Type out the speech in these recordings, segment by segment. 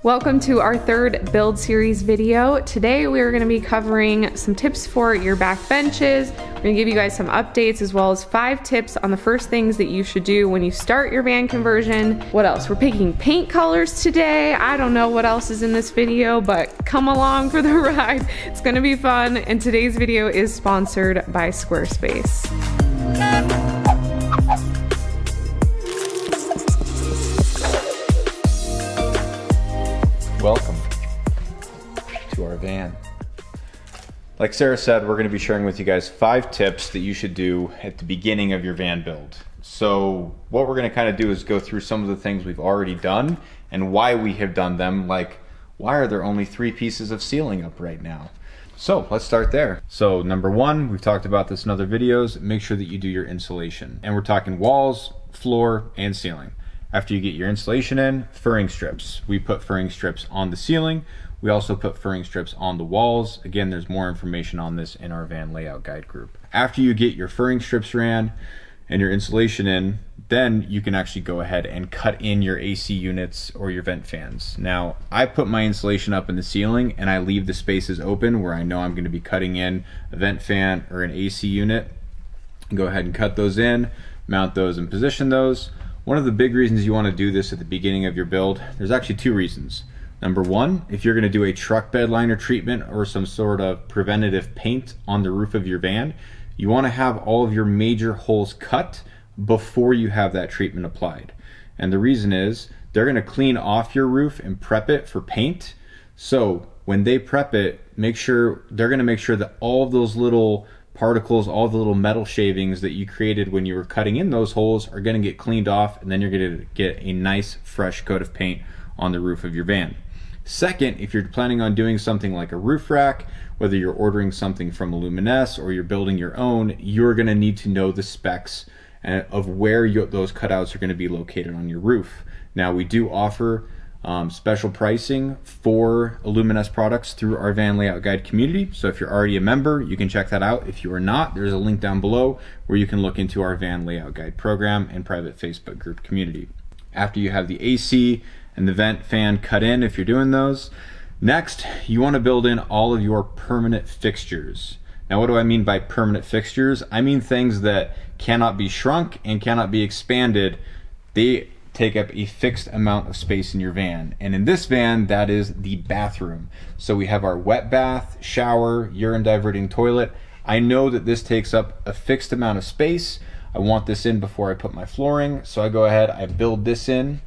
Welcome to our third build series video. Today we're going to be covering some tips for your back benches. We're going to give you guys some updates as well as 5 tips on the first things that you should do when you start your van conversion. What else? We're picking paint colors today. I don't know what else is in this video, but come along for the ride. It's going to be fun, and today's video is sponsored by Squarespace. Welcome to our van. Like Sarah said, we're going to be sharing with you guys 5 tips that you should do at the beginning of your van build. So what we're going to kind of do is go through some of the things we've already done and why we have done them. Like, why are there only 3 pieces of ceiling up right now? So let's start there. So number 1, we've talked about this in other videos, make sure that you do your insulation. And we're talking walls, floor, and ceiling. After you get your insulation in, furring strips. We put furring strips on the ceiling. We also put furring strips on the walls. Again, there's more information on this in our van layout guide group. After you get your furring strips ran and your insulation in, then you can actually go ahead and cut in your AC units or your vent fans. Now, I put my insulation up in the ceiling and I leave the spaces open where I know I'm going to be cutting in a vent fan or an AC unit. Go ahead and cut those in, mount those and position those. One of the big reasons you want to do this at the beginning of your build, there's actually 2 reasons. Number 1, if you're going to do a truck bed liner treatment or some sort of preventative paint on the roof of your van, you want to have all of your major holes cut before you have that treatment applied. And the reason is they're going to clean off your roof and prep it for paint. So when they prep it, they're going to make sure that all of those little particles, all the little metal shavings that you created when you were cutting in those holes are going to get cleaned off, and then you're going to get a nice fresh coat of paint on the roof of your van. Second, if you're planning on doing something like a roof rack, whether you're ordering something from Luminous or you're building your own, you're going to need to know the specs of where those cutouts are going to be located on your roof. Now, we do offer special pricing for Luminous products through our van layout guide community. So if you're already a member, you can check that out. If you are not, there's a link down below where you can look into our van layout guide program and private Facebook group community. After you have the AC and the vent fan cut in, if you're doing those, next you want to build in all of your permanent fixtures. Now, what do I mean by permanent fixtures? I mean things that cannot be shrunk and cannot be expanded. They take up a fixed amount of space in your van. And in this van, that is the bathroom. So we have our wet bath, shower, urine diverting toilet. I know that this takes up a fixed amount of space. I want this in before I put my flooring. So I go ahead, I build this in.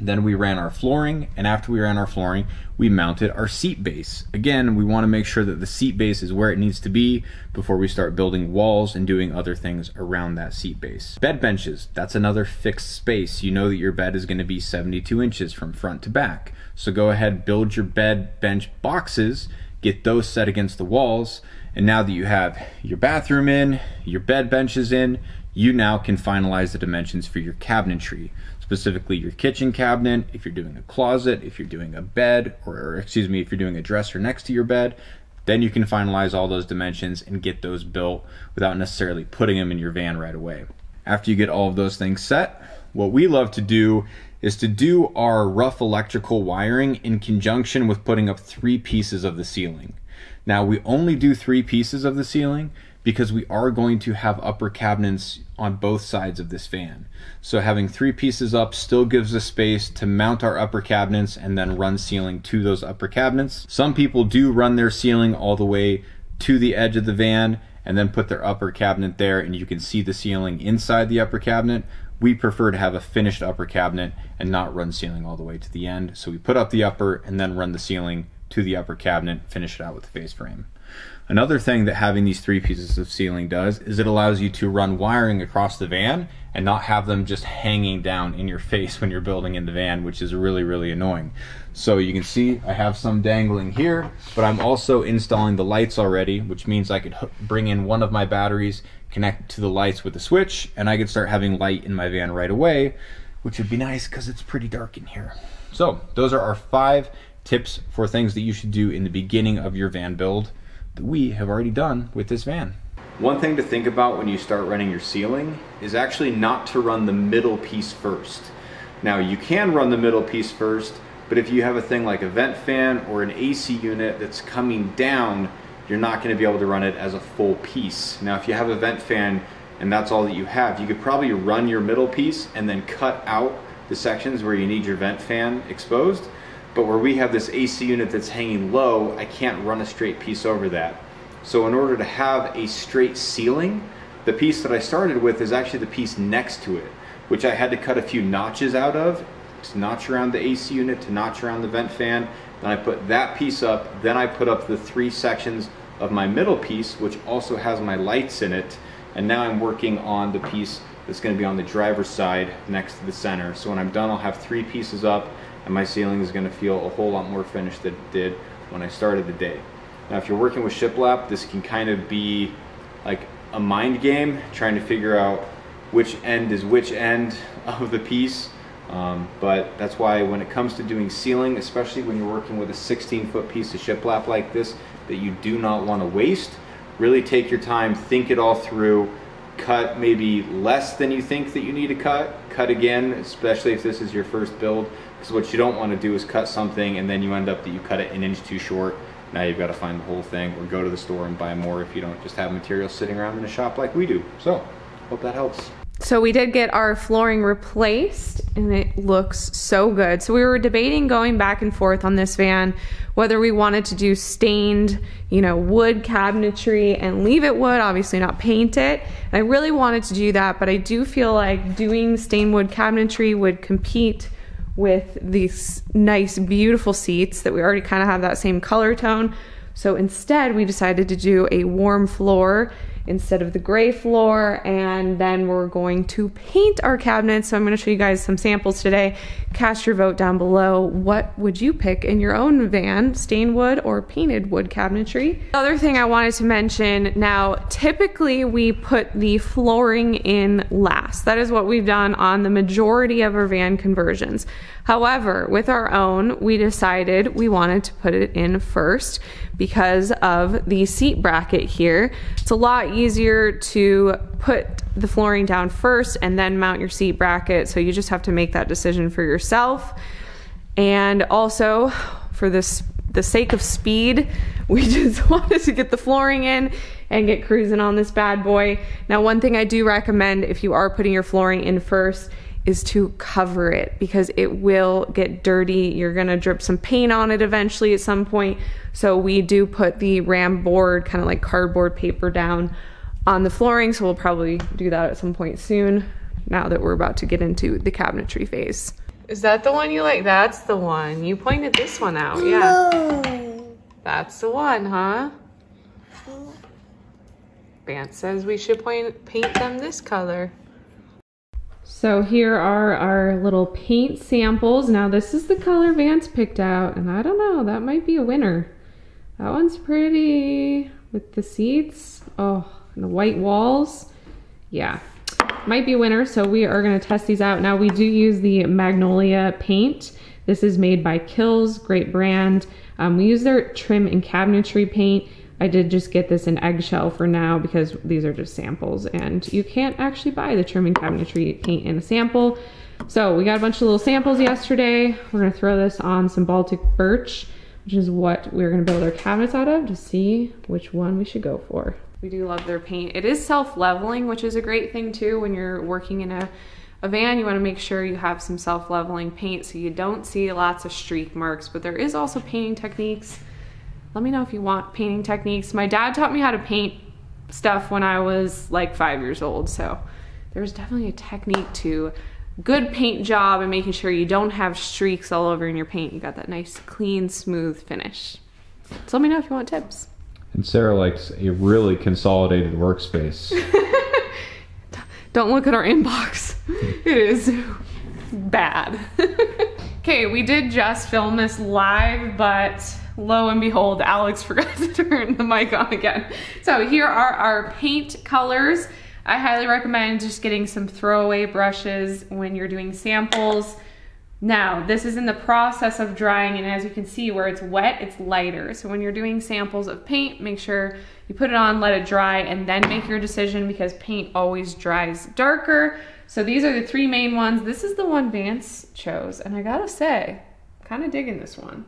Then we ran our flooring, and after we ran our flooring, we mounted our seat base. Again, we want to make sure that the seat base is where it needs to be before we start building walls and doing other things around that seat base. Bed benches, that's another fixed space. You know that your bed is going to be 72 inches from front to back. So go ahead, build your bed bench boxes, get those set against the walls, and now that you have your bathroom in, your bed benches in, you now can finalize the dimensions for your cabinetry. Specifically your kitchen cabinet, if you're doing a closet, if you're doing a bed, if you're doing a dresser next to your bed, then you can finalize all those dimensions and get those built without necessarily putting them in your van right away. After you get all of those things set, what we love to do is to do our rough electrical wiring in conjunction with putting up 3 pieces of the ceiling. Now, we only do 3 pieces of the ceiling because we are going to have upper cabinets on both sides of this van. So having 3 pieces up still gives us space to mount our upper cabinets and then run ceiling to those upper cabinets. Some people do run their ceiling all the way to the edge of the van and then put their upper cabinet there, and you can see the ceiling inside the upper cabinet. We prefer to have a finished upper cabinet and not run ceiling all the way to the end. So we put up the upper and then run the ceiling to the upper cabinet, finish it out with the face frame. Another thing that having these 3 pieces of ceiling does is it allows you to run wiring across the van and not have them just hanging down in your face when you're building in the van, which is really, really annoying. So you can see I have some dangling here, but I'm also installing the lights already, which means I could bring in one of my batteries, connect it to the lights with a switch, and I could start having light in my van right away, which would be nice because it's pretty dark in here. So those are our 5 tips for things that you should do in the beginning of your van build that we have already done with this van. One thing to think about when you start running your ceiling is actually not to run the middle piece first. Now, you can run the middle piece first, But if you have a thing like a vent fan or an AC unit that's coming down, you're not going to be able to run it as a full piece. Now if you have a vent fan and that's all that you have, you could probably run your middle piece and then cut out the sections where you need your vent fan exposed. But where we have this AC unit that's hanging low, I can't run a straight piece over that. So in order to have a straight ceiling, the piece that I started with is actually the piece next to it, which I had to cut a few notches out of, to notch around the AC unit, to notch around the vent fan. Then I put that piece up, then I put up the 3 sections of my middle piece, which also has my lights in it. And now I'm working on the piece that's going to be on the driver's side next to the center. So when I'm done, I'll have 3 pieces up, and my ceiling is going to feel a whole lot more finished than it did when I started the day. Now if you're working with shiplap, this can kind of be like a mind game, trying to figure out which end is which end of the piece. But that's why when it comes to doing ceiling, especially when you're working with a 16-foot piece of shiplap like this that you do not want to waste, really take your time, think it all through, cut maybe less than you think that you need to cut again, especially if this is your first build, because what you don't want to do is cut something and then you end up that you cut it an inch too short. Now you've got to find the whole thing or go to the store and buy more if you don't just have materials sitting around in a shop like we do. So, hope that helps. So we did get our flooring replaced and it looks so good. So we were debating going back and forth on this van, whether we wanted to do stained, you know, wood cabinetry and leave it wood, obviously not paint it. And I really wanted to do that, but I do feel like doing stained wood cabinetry would compete with these nice, beautiful seats that we already kind of have that same color tone. So instead we decided to do a warm floor instead of the gray floor, and then we're going to paint our cabinets. So I'm going to show you guys some samples today. Cast your vote down below. What would you pick in your own van, stained wood or painted wood cabinetry? The other thing I wanted to mention, now typically we put the flooring in last. That is what we've done on the majority of our van conversions. However, with our own, we decided we wanted to put it in first because of the seat bracket here. It's a lot easier to put the flooring down first and then mount your seat bracket, so you just have to make that decision for yourself. And also, for the sake of speed, we just wanted to get the flooring in and get cruising on this bad boy. Now, one thing I do recommend if you are putting your flooring in first is to cover it, because it will get dirty. You're gonna drip some paint on it eventually at some point. So we do put the ram board, kind of like cardboard paper, down on the flooring. So we'll probably do that at some point soon, now that we're about to get into the cabinetry phase. Is that the one you like? That's the one. You pointed this one out, yeah. No. That's the one, huh? Vance says we should paint them this color. So here are our little paint samples. Now this is the color Vance picked out, and I don't know, that might be a winner. That one's pretty with the seats. Oh, and the white walls. Yeah, might be a winner. So we are gonna test these out. Now we do use the Magnolia paint. This is made by Kills, great brand. We use their trim and cabinetry paint. I did just get this in eggshell for now because these are just samples and you can't actually buy the trim and cabinetry paint in a sample. So we got a bunch of little samples yesterday. We're gonna throw this on some Baltic birch, which is what we're gonna build our cabinets out of, to see which one we should go for. We do love their paint. It is self-leveling, which is a great thing too. When you're working in a van, you wanna make sure you have some self-leveling paint so you don't see lots of streak marks, but there is also painting techniques. Let me know if you want painting techniques. My dad taught me how to paint stuff when I was like 5 years old, so there's definitely a technique to good paint job and making sure you don't have streaks all over in your paint. You got that nice, clean, smooth finish. So let me know if you want tips. And Sarah likes a really consolidated workspace. Don't look at our inbox. It is bad. Okay, we did just film this live, but lo and behold, Alex forgot to turn the mic on again. So here are our paint colors. I highly recommend just getting some throwaway brushes when you're doing samples. Now, this is in the process of drying, and as you can see, where it's wet, it's lighter. So when you're doing samples of paint, make sure you put it on, let it dry, and then make your decision, because paint always dries darker. So these are the 3 main ones. This is the one Vance chose, and I gotta say, kind of digging this one.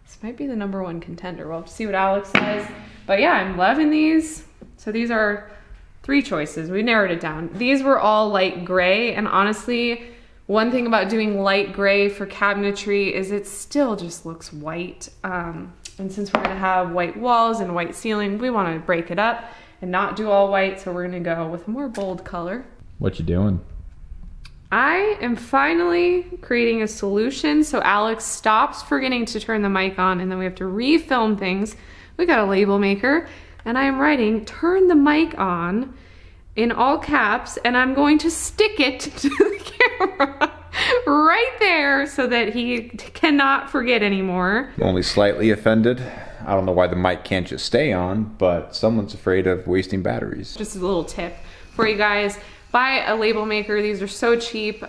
This might be the #1 contender. We'll have to see what Alex says. But yeah, I'm loving these. So these are 3 choices. We narrowed it down. These were all light gray, and honestly, one thing about doing light gray for cabinetry is it still just looks white. And since we're gonna have white walls and white ceiling, we wanna break it up and not do all white, so we're gonna go with a more bold color. What you doing? I am finally creating a solution so Alex stops forgetting to turn the mic on and then we have to refilm things. We got a label maker and I am writing, turn the mic on in all caps, and I'm going to stick it to the camera right there so that he cannot forget anymore. I'm only slightly offended. I don't know why the mic can't just stay on, but someone's afraid of wasting batteries. Just a little tip for you guys. Buy a label maker. These are so cheap.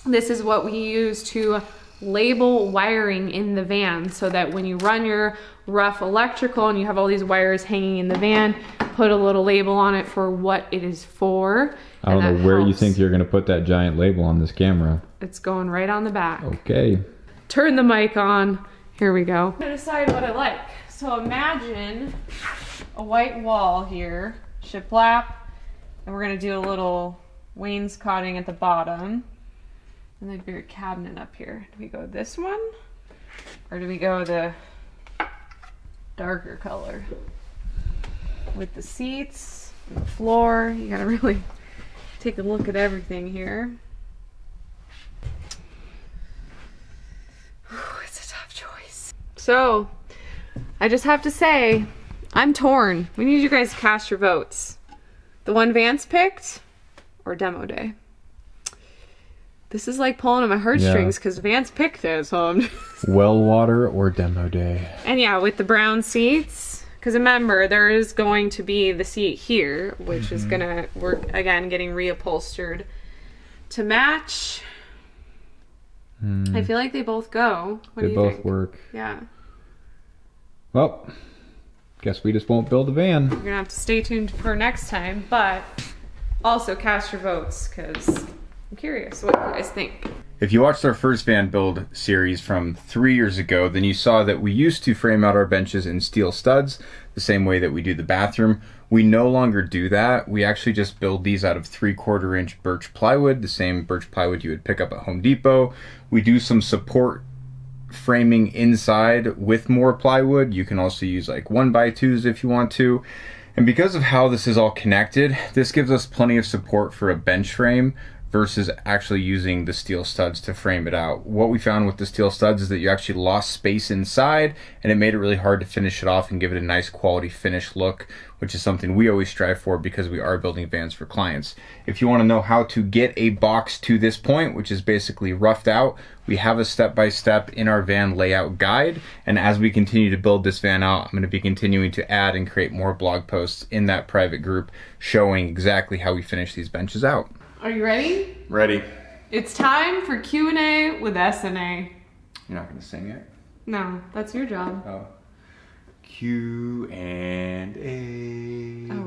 This is what we use to label wiring in the van so that when you run your rough electrical and you have all these wires hanging in the van, put a little label on it for what it is for. I don't know where you think you're gonna put that giant label on this camera. It's going right on the back. Okay. Turn the mic on. Here we go. I'm gonna decide what I like. So imagine a white wall here, shiplap. And we're gonna do a little wainscoting at the bottom. And then your cabinet up here. Do we go this one? Or do we go the darker color? With the seats, and the floor, you gotta really take a look at everything here. It's a tough choice. So, I just have to say, I'm torn. We need you guys to cast your votes. The one Vance picked, or demo day? This is like pulling at my heartstrings because Vance picked it, so I'm just... Well water or demo day. And yeah, with the brown seats, because remember, there is going to be the seat here, which is gonna, we're again getting reupholstered to match. I feel like they both go. What do you think? They both work. Yeah. Well, guess we just won't build a van. You're gonna have to stay tuned for next time, but also cast your votes because I'm curious what you guys think. If you watched our first van build series from 3 years ago, then you saw that we used to frame out our benches in steel studs, the same way that we do the bathroom. We no longer do that. We actually just build these out of 3/4 inch birch plywood, the same birch plywood you would pick up at Home Depot. We do some support framing inside with more plywood. You can also use like 1x2s if you want to. And because of how this is all connected, this gives us plenty of support for a bench frame versus actually using the steel studs to frame it out. What we found with the steel studs is that you actually lost space inside and it made it really hard to finish it off and give it a nice quality finish look, which is something we always strive for because we are building vans for clients. If you want to know how to get a box to this point, which is basically roughed out, we have a step-by-step in our van layout guide. And as we continue to build this van out, I'm going to be continuing to add and create more blog posts in that private group showing exactly how we finish these benches out. Are you ready? Ready. It's time for Q&A with S&A. You're not going to sing it? No, that's your job. Oh. Q&A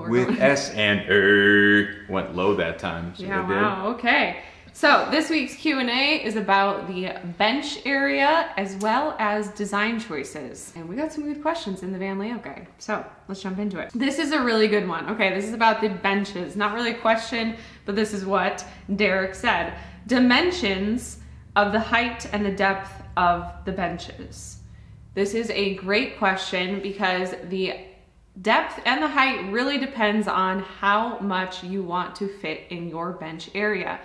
with going. S&A. Went low that time. So Yeah, wow, okay. So this week's Q&A is about the bench area as well as design choices. And we got some good questions in the van layout guide. So let's jump into it. This is a really good one. Okay, this is about the benches. Not really a question, but this is what Derek said. Dimensions of the height and the depth of the benches. This is a great question because the depth and the height really depends on how much you want to fit in your bench area.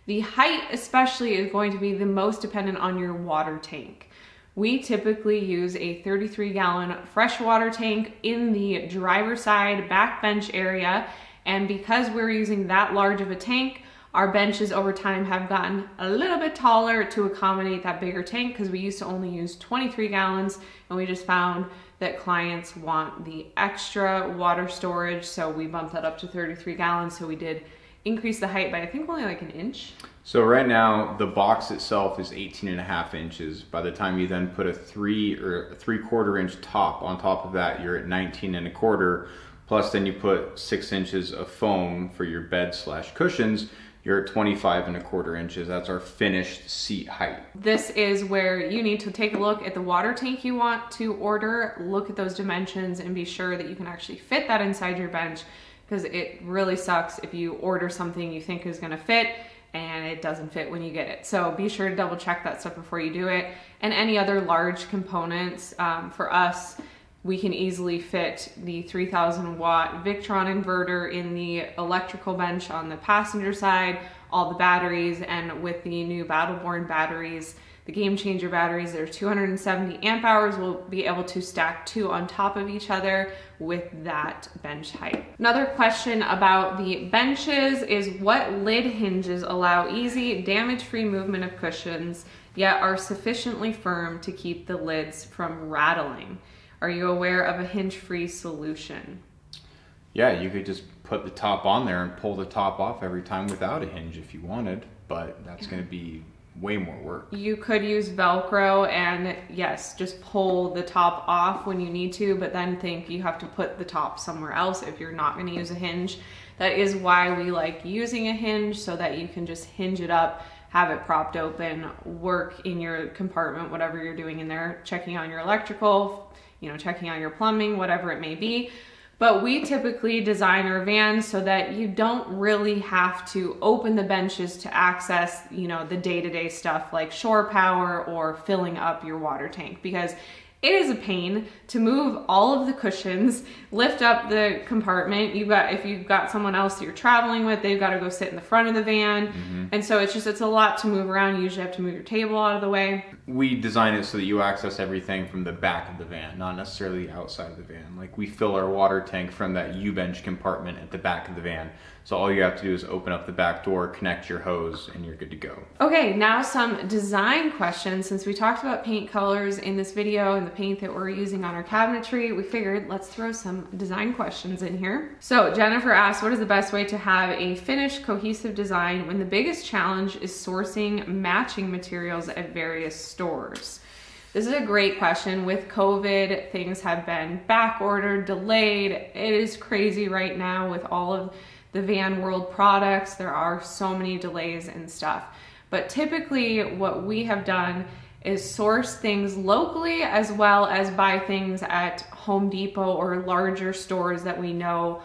The height especially is going to be the most dependent on your water tank. We typically use a 33-gallon freshwater tank in the driver's side back bench area, and because we're using that large of a tank, our benches over time have gotten a little bit taller to accommodate that bigger tank because we used to only use 23 gallons and we just found that clients want the extra water storage, so we bumped that up to 33 gallons. So we did increase the height by I think only like an inch. So right now the box itself is 18.5 inches. By the time you then put a 3/4 inch top on top of that, you're at 19.25. Plus then you put 6 inches of foam for your bed/cushions, you're at 25¼ inches. That's our finished seat height. This is where you need to take a look at the water tank you want to order, look at those dimensions and be sure that you can actually fit that inside your bench, because it really sucks if you order something you think is gonna fit and it doesn't fit when you get it. So be sure to double check that stuff before you do it. And any other large components, for us, we can easily fit the 3000 watt Victron inverter in the electrical bench on the passenger side, all the batteries, and with the new Battleborn batteries, the Game Changer batteries, they're 270 amp hours. We'll be able to stack 2 on top of each other with that bench height. Another question about the benches is what lid hinges allow easy, damage-free movement of cushions, yet are sufficiently firm to keep the lids from rattling? Are you aware of a hinge-free solution? Yeah, you could just put the top on there and pull the top off every time without a hinge if you wanted, but that's going to be way more work. You could use Velcro and yes, just pull the top off when you need to, but then think you have to put the top somewhere else if you're not going to use a hinge. That is why we like using a hinge, so that you can just hinge it up, have it propped open, work in your compartment, whatever you're doing in there, checking on your electrical, you know, checking on your plumbing, whatever it may be. But we typically design our vans so that you don't really have to open the benches to access, you know, the day-to-day stuff like shore power or filling up your water tank, because it is a pain to move all of the cushions, lift up the compartment. If you've got someone else that you're traveling with, they've got to go sit in the front of the van. And so it's a lot to move around. You usually have to move your table out of the way. We design it so that you access everything from the back of the van, not necessarily outside of the van. Like we fill our water tank from that U-bench compartment at the back of the van. So all you have to do is open up the back door, connect your hose, and you're good to go. Okay, now some design questions. Since we talked about paint colors in this video and the paint that we're using on our cabinetry, we figured let's throw some design questions in here. So Jennifer asked, what is the best way to have a finished, cohesive design when the biggest challenge is sourcing matching materials at various stores? This is a great question. With COVID, things have been back ordered, delayed. It is crazy right now with all of the Van World products. There are so many delays and stuff. But typically what we have done is source things locally as well as buy things at Home Depot or larger stores that we know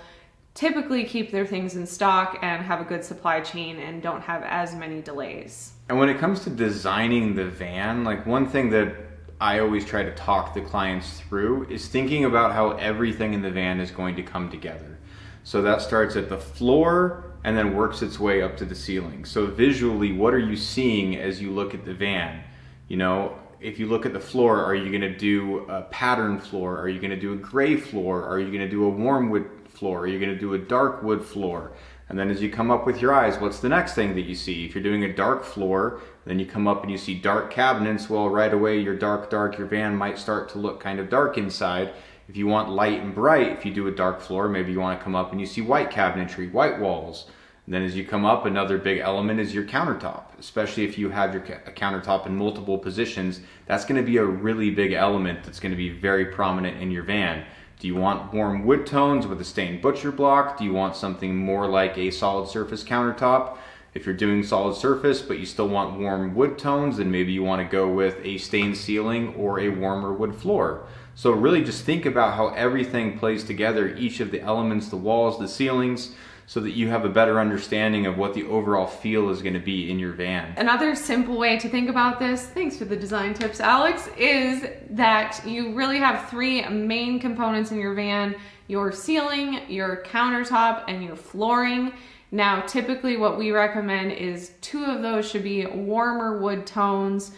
typically keep their things in stock and have a good supply chain and don't have as many delays. And when it comes to designing the van, like one thing that I always try to talk the clients through is thinking about how everything in the van is going to come together. So that starts at the floor and then works its way up to the ceiling. So visually, what are you seeing as you look at the van? You know, if you look at the floor, are you gonna do a pattern floor? Are you gonna do a gray floor? Are you gonna do a warm wood floor? Are you gonna do a dark wood floor? And then as you come up with your eyes, what's the next thing that you see? If you're doing a dark floor, then you come up and you see dark cabinets, well, right away, your your van might start to look kind of dark inside. If you want light and bright, if you do a dark floor, maybe you want to come up and you see white cabinetry, white walls. And then as you come up, another big element is your countertop, especially if you have your countertop in multiple positions. That's going to be a really big element that's going to be very prominent in your van. Do you want warm wood tones with a stained butcher block? Do you want something more like a solid surface countertop? If you're doing solid surface, but you still want warm wood tones, then maybe you want to go with a stained ceiling or a warmer wood floor. So really just think about how everything plays together, each of the elements, the walls, the ceilings, so that you have a better understanding of what the overall feel is going to be in your van. Another simple way to think about this, thanks for the design tips, Alex, is that you really have 3 main components in your van: your ceiling, your countertop, and your flooring. Now, typically what we recommend is 2 of those should be warmer wood tones,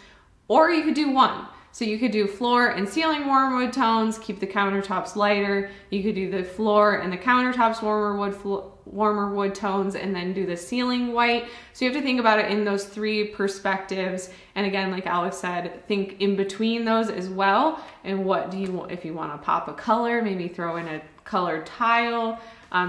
or you could do 1. So you could do floor and ceiling warm wood tones, keep the countertops lighter. You could do the floor and the countertops warmer wood tones, and then do the ceiling white. So you have to think about it in those 3 perspectives. And again, like Alex said, think in between those as well. And what do you want? If you want to pop a color, maybe throw in a colored tile.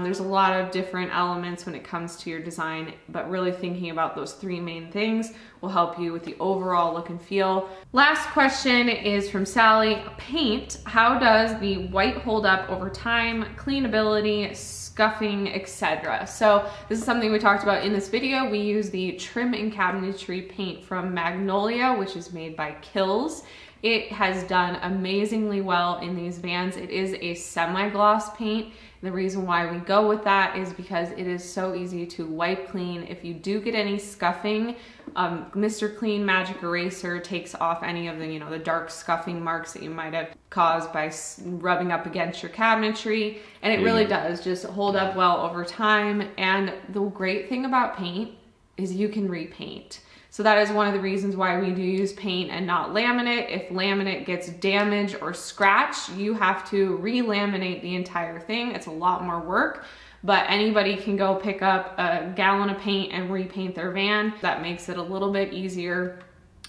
There's a lot of different elements when it comes to your design, but really thinking about those 3 main things will help you with the overall look and feel. Last question is from Sally. Paint, how does the white hold up over time? Cleanability, scuffing, etc. So this is something we talked about in this video. We use the trim and cabinetry paint from Magnolia, which is made by Kills. It has done amazingly well in these vans. It is a semi-gloss paint. The reason why we go with that is because it is so easy to wipe clean. If you do get any scuffing, Mr. Clean Magic Eraser takes off any of the, the dark scuffing marks that you might have caused by rubbing up against your cabinetry. And it really does just hold up well over time. And the great thing about paint is you can repaint. So that is one of the reasons why we do use paint and not laminate. If laminate gets damaged or scratched, you have to re-laminate the entire thing. It's a lot more work, but anybody can go pick up a gallon of paint and repaint their van. That makes it a little bit easier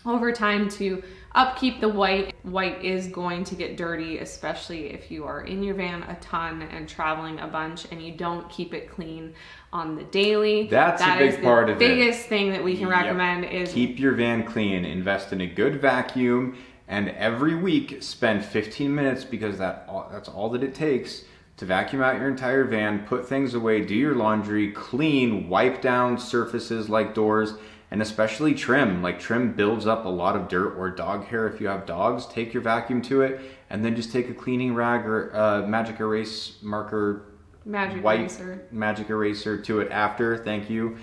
over time to upkeep the white. White is going to get dirty, especially if you are in your van a ton and traveling a bunch and you don't keep it clean on the daily. That's a big part of it. The biggest thing that we can recommend is keep your van clean, invest in a good vacuum, and every week spend 15 minutes, because that's all that it takes to vacuum out your entire van, put things away, do your laundry, clean, wipe down surfaces like doors, and especially trim. Like, trim builds up a lot of dirt or dog hair if you have dogs. Take your vacuum to it, and then just take a cleaning rag or magic eraser to it after, thank you,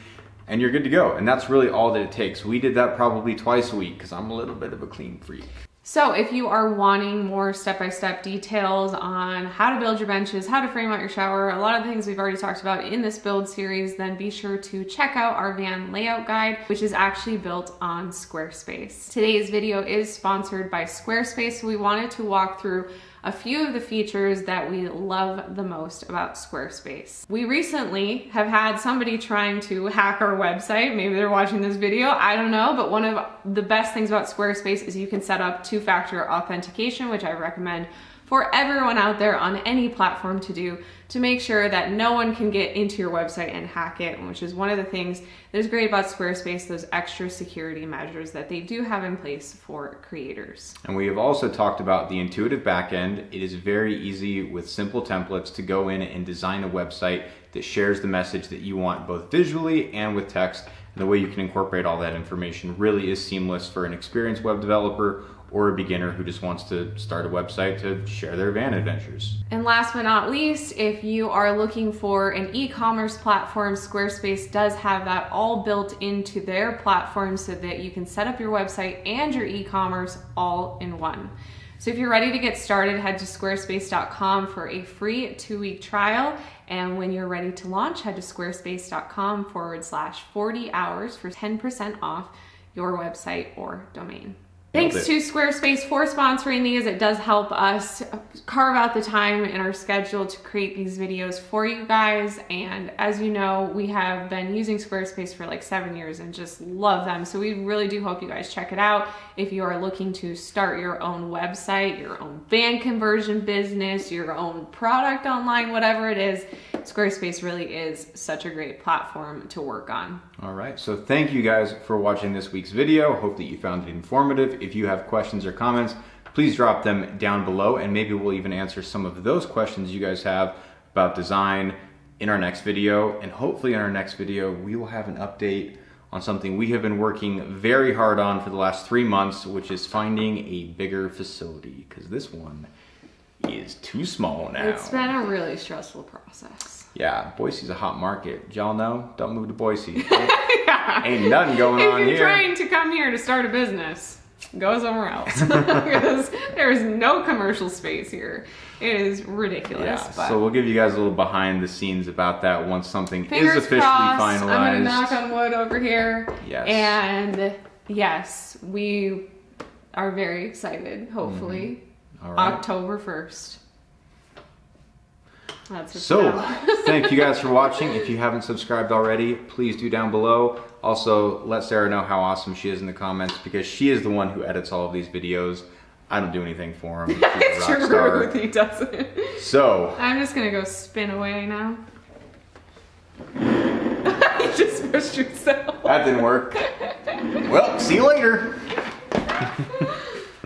and you're good to go. And that's really all that it takes. We did that probably twice a week because I'm a little bit of a clean freak. So if you are wanting more step-by-step details on how to build your benches, how to frame out your shower, a lot of the things we've already talked about in this build series, then be sure to check out our van layout guide, which is actually built on Squarespace. Today's video is sponsored by Squarespace. So we wanted to walk through a few of the features that we love the most about Squarespace. We recently have had somebody trying to hack our website. Maybe they're watching this video, I don't know, but one of the best things about Squarespace is you can set up two-factor authentication, which I recommend for everyone out there on any platform to do, to make sure that no one can get into your website and hack it, which is one of the things that is great about Squarespace, those extra security measures that they do have in place for creators. And we have also talked about the intuitive backend. It is very easy with simple templates to go in and design a website that shares the message that you want, both visually and with text. And the way you can incorporate all that information really is seamless for an experienced web developer or a beginner who just wants to start a website to share their van adventures. And last but not least, if you are looking for an e-commerce platform, Squarespace does have that all built into their platform so that you can set up your website and your e-commerce all in one. So if you're ready to get started, head to squarespace.com for a free 2-week trial. And when you're ready to launch, head to squarespace.com/40 hours for 10% off your website or domain. Thanks to Squarespace for sponsoring these. It does help us carve out the time in our schedule to create these videos for you guys. And as you know, we have been using Squarespace for like 7 years and just love them. So we really do hope you guys check it out. If you are looking to start your own website, your own van conversion business, your own product online, whatever it is, Squarespace really is such a great platform to work on. All right, so thank you guys for watching this week's video. Hope that you found it informative. If you have questions or comments, please drop them down below, and maybe we'll even answer some of those questions you guys have about design in our next video. And hopefully in our next video, we will have an update on something we have been working very hard on for the last 3 months, which is finding a bigger facility, because this one is too small now. It's been a really stressful process. Yeah, Boise's a hot market. Did y'all know? Don't move to Boise. Yeah. Ain't nothing going on here. If you're trying to come here to start a business, go somewhere else. Because there's no commercial space here. It is ridiculous. Yeah, but so we'll give you guys a little behind the scenes about that once something fingers is officially crossed. finalized. I'm gonna knock on wood over here. Yes. And yes, we are very excited, hopefully. All right. October 1st. That's it. So, thank you guys for watching. If you haven't subscribed already, please do down below. Also, let Sarah know how awesome she is in the comments, because she is the one who edits all of these videos. I don't do anything for him. It's true, he doesn't. So, I'm just gonna go spin away now. You just pushed yourself. That didn't work. Well, see you later.